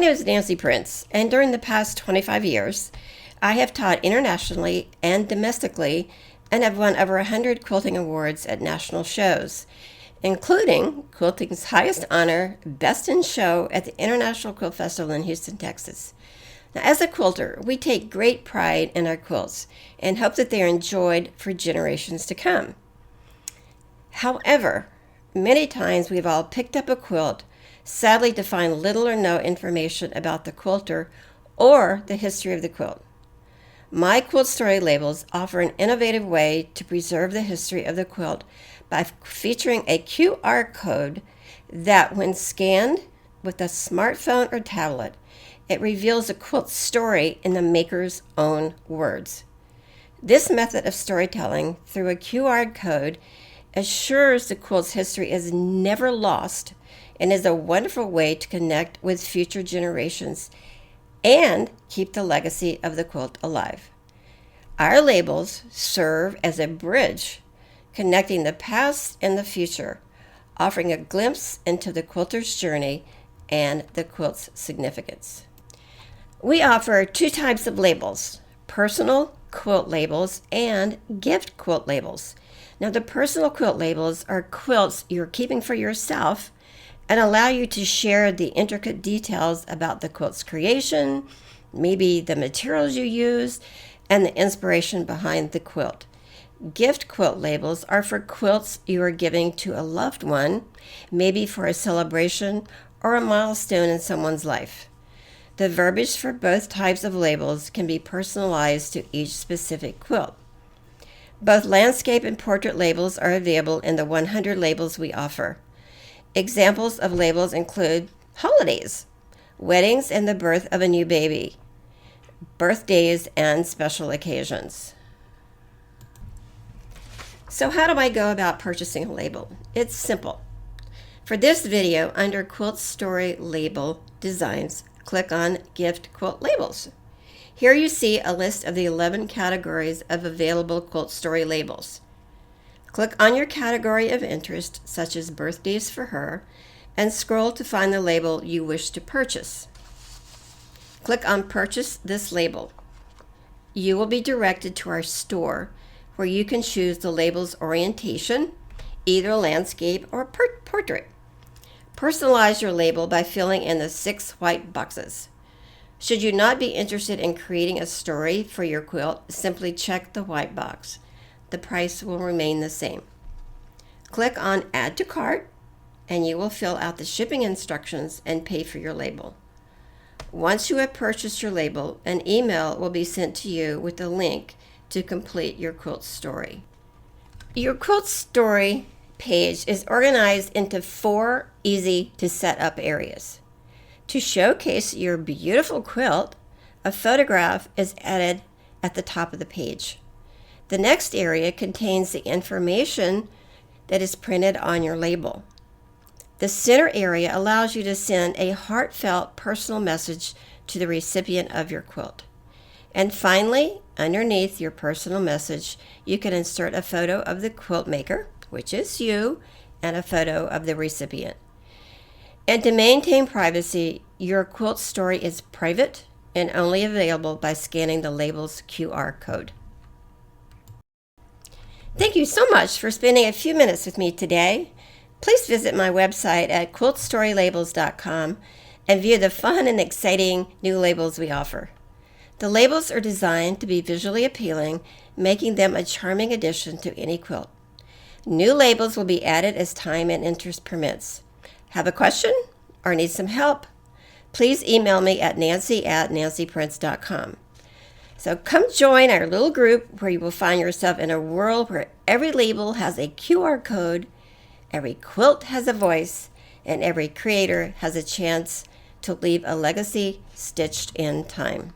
name is Nancy Prince, and during the past 25 years, I have taught internationally and domestically and have won over 100 quilting awards at national shows, including quilting's highest honor, Best in Show, at the International Quilt Festival in Houston, Texas. Now, as a quilter, we take great pride in our quilts and hope that they are enjoyed for generations to come. However, many times we've all picked up a quilt, sadly to find little or no information about the quilter or the history of the quilt. My Quilt Story labels offer an innovative way to preserve the history of the quilt by featuring a QR code that, when scanned with a smartphone or tablet, it reveals a quilt story in the maker's own words. This method of storytelling through a QR code assures the quilt's history is never lost and is a wonderful way to connect with future generations and keep the legacy of the quilt alive. Our labels serve as a bridge connecting the past and the future, offering a glimpse into the quilter's journey and the quilt's significance. We offer two types of labels: personal quilt labels and gift quilt labels. Now, the personal quilt labels are quilts you're keeping for yourself and allow you to share the intricate details about the quilt's creation, maybe the materials you use, and the inspiration behind the quilt. Gift quilt labels are for quilts you are giving to a loved one, maybe for a celebration or a milestone in someone's life. The verbiage for both types of labels can be personalized to each specific quilt. Both landscape and portrait labels are available in the 100 labels we offer. Examples of labels include holidays, weddings and the birth of a new baby, birthdays, and special occasions. So how do I go about purchasing a label? It's simple. For this video, under Quilt Story Label Designs, click on Gift Quilt Labels. Here you see a list of the 11 categories of available Quilt Story labels. Click on your category of interest, such as birthdays for her, and scroll to find the label you wish to purchase. Click on Purchase this label. You will be directed to our store, where you can choose the label's orientation, either landscape or portrait. Personalize your label by filling in the 6 white boxes. Should you not be interested in creating a story for your quilt, simply check the white box. The price will remain the same. Click on Add to Cart, and you will fill out the shipping instructions and pay for your label. Once you have purchased your label, an email will be sent to you with a link to complete your quilt story. Your quilt story page is organized into 4 easy to set up areas. To showcase your beautiful quilt, a photograph is added at the top of the page. The next area contains the information that is printed on your label. The center area allows you to send a heartfelt personal message to the recipient of your quilt. And finally, underneath your personal message, you can insert a photo of the quilt maker, which is you, and a photo of the recipient. And to maintain privacy, your quilt story is private and only available by scanning the label's QR code. Thank you so much for spending a few minutes with me today. Please visit my website at quiltstorylabels.com and view the fun and exciting new labels we offer. The labels are designed to be visually appealing, making them a charming addition to any quilt. New labels will be added as time and interest permits. Have a question or need some help? Please email me at nancy@nancyprince.com. So come join our little group where you will find yourself in a world where every label has a QR code, every quilt has a voice, and every creator has a chance to leave a legacy stitched in time.